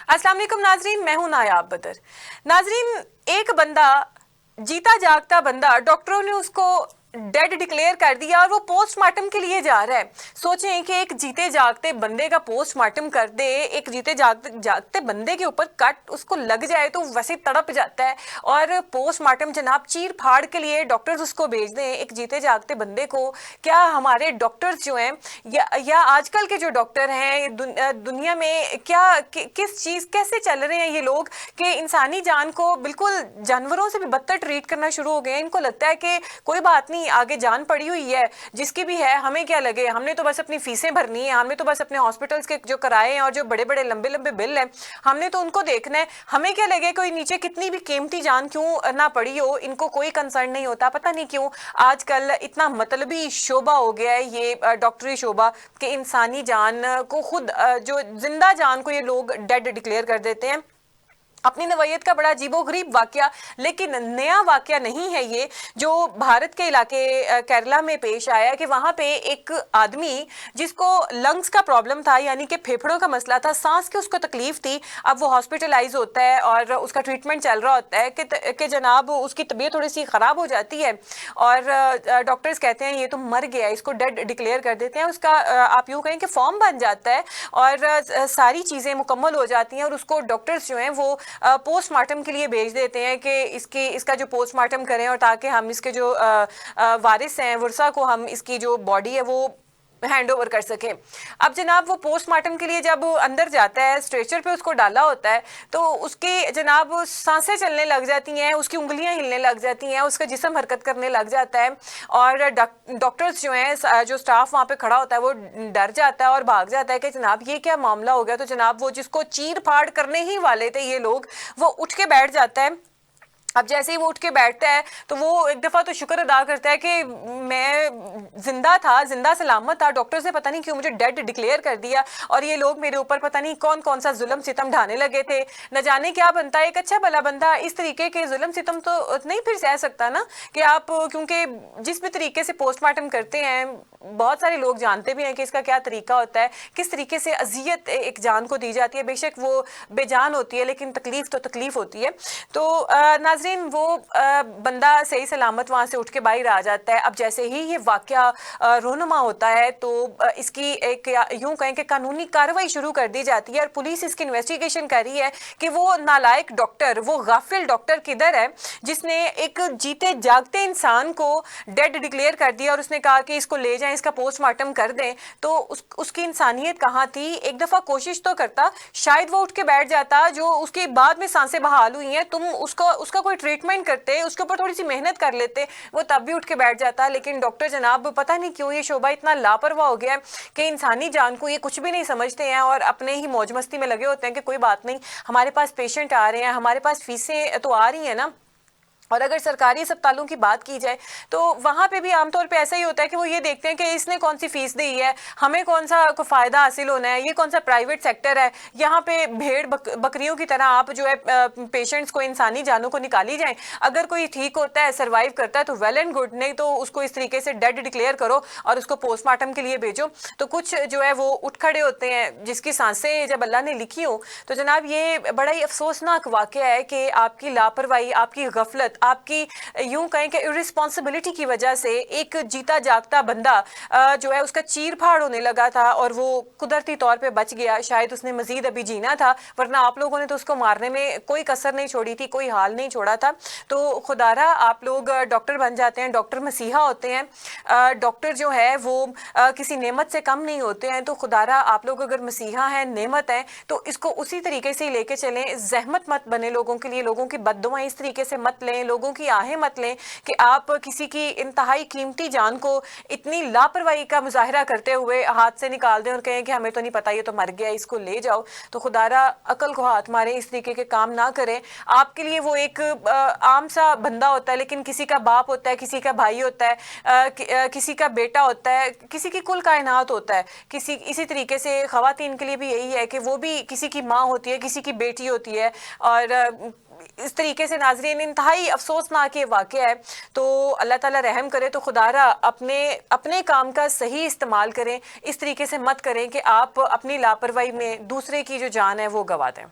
अस्सलाम वालेकुम नाजरीन, मैं हूं नायाब बदर। नाजरीन, एक बंदा, जीता जागता बंदा, डॉक्टरों ने उसको डेड डिक्लेयर कर दिया और वो पोस्टमार्टम के लिए जा रहा है। सोचें कि एक जीते जागते बंदे का पोस्टमार्टम कर दे, एक जीते जागते बंदे के ऊपर कट उसको लग जाए तो वैसे तड़प जाता है। और पोस्टमार्टम जनाब चीर फाड़ के लिए डॉक्टर्स उसको भेज दें एक जीते जागते बंदे को। क्या हमारे डॉक्टर्स जो हैं या आजकल के जो डॉक्टर हैं दुनिया में किस चीज़ कैसे चल रहे हैं ये लोग कि इंसानी जान को बिल्कुल जानवरों से भी बदतर ट्रीट करना शुरू हो गए हैं। इनको लगता है कि कोई बात नहीं, आगे जान पड़ी हुई है, जिसकी भी है हमें क्या लगे, हमने तो बस अपनी फीसें भरनी है, हमने तो बस अपने हॉस्पिटल्स के जो किराए हैं और जो बड़े बड़े लंबे लंबे बिल हैं हमने तो उनको देखना है, हमें क्या लगे कोई नीचे कितनी भी कीमती जान क्यों ना पड़ी हो, इनको कोई कंसर्न नहीं होता। पता नहीं क्यों आजकल इतना मतलबी शोबा हो गया है ये डॉक्टरी शोबा कि इंसानी जान को खुद जो जिंदा जान को ये लोग डेड डिक्लेयर कर देते हैं। अपनी नवैयत का बड़ा अजीबोगरीब वाकया, लेकिन नया वाकया नहीं है ये, जो भारत के इलाके केरला में पेश आया कि वहाँ पे एक आदमी जिसको लंग्स का प्रॉब्लम था, यानी कि फेफड़ों का मसला था, सांस की उसको तकलीफ थी। अब वो हॉस्पिटलाइज होता है और उसका ट्रीटमेंट चल रहा होता है कि जनाब उसकी तबीयत थोड़ी सी ख़राब हो जाती है और डॉक्टर्स कहते हैं ये तो मर गया, इसको डेड डिक्लेयर कर देते हैं। उसका आप यूँ कहें कि फॉर्म बन जाता है और सारी चीज़ें मुकम्मल हो जाती हैं और उसको डॉक्टर्स जो हैं वो पोस्टमार्टम के लिए भेज देते हैं कि इसका जो पोस्टमार्टम करें और ताकि हम इसके जो वारिस हैं, वर्सा को हम इसकी जो बॉडी है वो हैंड ओवर कर सकें। अब जनाब वो पोस्टमार्टम के लिए जब अंदर जाता है, स्ट्रेचर पे उसको डाला होता है तो उसकी जनाब सांसें चलने लग जाती हैं, उसकी उंगलियां हिलने लग जाती हैं, उसका जिस्म हरकत करने लग जाता है और डॉक्टर्स जो हैं, जो स्टाफ वहाँ पे खड़ा होता है वो डर जाता है और भाग जाता है कि जनाब ये क्या मामला हो गया। तो जनाब वो जिसको चीर फाड़ करने ही वाले थे ये लोग, वो उठ के बैठ जाता है। अब जैसे ही वो उठ के बैठता है तो वो एक दफ़ा तो शुक्र अदा करता है कि मैं जिंदा था, जिंदा सलामत था, डॉक्टर से पता नहीं क्यों मुझे डेड डिक्लेयर कर दिया और ये लोग मेरे ऊपर पता नहीं कौन कौन सा जुल्म सितम ढाने लगे थे। न जाने क्या बनता है, एक अच्छा भला बंदा इस तरीके के जुल्म सितम तो नहीं फिर सह सकता ना कि आप, क्योंकि जिस भी तरीके से पोस्टमार्टम करते हैं बहुत सारे लोग जानते भी हैं कि इसका क्या तरीका होता है, किस तरीके से अजियत एक जान को दी जाती है। बेशक वो बेजान होती है लेकिन तकलीफ तो तकलीफ होती है। तो नाजरीन वो बंदा सही सलामत वहाँ से उठ के बाहर आ जाता है। अब जैसे ही ये वाकया रोनुमा होता है तो इसकी एक यूं कहें कि कानूनी कार्रवाई शुरू कर दी जाती है और पुलिस इसकी इन्वेस्टिगेशन कर रही है कि वो नालायक डॉक्टर, वो गाफिल डॉक्टर किधर है जिसने एक जीते जागते इंसान को डेड डिक्लेयर कर दिया और उसने कहा कि इसको ले जाएं, इसका पोस्टमार्टम कर दें। तो उसकी इंसानियत कहाँ थी? एक दफ़ा कोशिश तो करता, शायद वो उठ के बैठ जाता। जो उसके बाद में सांसें बहाल हुई हैं, तुम उसका कोई ट्रीटमेंट करते, उसके ऊपर थोड़ी सी मेहनत कर लेते, वो तब भी उठ के बैठ जाता। लेकिन डॉक्टर जनाब पता नहीं क्यों ये शोबा इतना लापरवाह हो गया है कि इंसानी जान को ये कुछ भी नहीं समझते हैं और अपने ही मौज मस्ती में लगे होते हैं कि कोई बात नहीं, हमारे पास पेशेंट आ रहे हैं, हमारे पास फीसें तो आ रही हैं ना। और अगर सरकारी अस्पतालों की बात की जाए तो वहाँ पे भी आमतौर पे ऐसा ही होता है कि वो ये देखते हैं कि इसने कौन सी फीस दी है, हमें कौन सा फ़ायदा हासिल होना है, ये कौन सा प्राइवेट सेक्टर है, यहाँ पे भेड़ बकरियों की तरह आप जो है पेशेंट्स को, इंसानी जानों को निकाली जाएं। अगर कोई ठीक होता है, सर्वाइव करता है तो वेल एंड गुड, नहीं तो उसको इस तरीके से डेड डिक्लेयर करो और उसको पोस्टमार्टम के लिए भेजो। तो कुछ जो है वो उठ खड़े होते हैं जिसकी सांसें जब अल्लाह ने लिखी हो। तो जनाब ये बड़ा ही अफसोसनाक वाक़या है कि आपकी लापरवाही, आपकी गफलत, आपकी यूं कहें कि इर्रिस्पॉन्सिबिलिटी की वजह से एक जीता जागता बंदा जो है उसका चीर फाड़ होने लगा था और वो कुदरती तौर पे बच गया। शायद उसने मजीद अभी जीना था, वरना आप लोगों ने तो उसको मारने में कोई कसर नहीं छोड़ी थी, कोई हाल नहीं छोड़ा था। तो खुदारा आप लोग डॉक्टर बन जाते हैं, डॉक्टर मसीहा होते हैं। डॉक्टर जो है वो किसी नेमत से कम नहीं होते हैं। तो खुदारा आप लोग अगर मसीहा हैं, नेमत हैं, तो इसको उसी तरीके से लेके चलें। जहमत मत बने लोगों के लिए, लोगों की बद्दुआएं इस तरीके से मत लें, लोगों की आहें मत लें कि आप किसी की इंतहाई कीमती जान को इतनी लापरवाही का मुजाहिरा करते हुए हाथ से निकाल दें और कहें कि हमें तो नहीं पता, ये तो मर गया, इसको ले जाओ। तो खुदारा अकल को हाथ मारे, इस तरीके के काम ना करें। आपके लिए वो एक आम सा बंदा होता है, लेकिन किसी का बाप होता है, किसी का भाई होता है, किसी का बेटा होता है, किसी की कुल कायनात होता है। इसी तरीके से ख़वातीन के लिए भी यही है कि वो भी किसी की माँ होती है, किसी की बेटी होती है। और इस तरीके से नाजरीन इंतहाई अफसोसनाक ये वाक़या है। तो अल्लाह ताला रहम करे। तो खुदारा अपने काम का सही इस्तेमाल करें, इस तरीके से मत करें कि आप अपनी लापरवाही में दूसरे की जो जान है वो गंवा दें।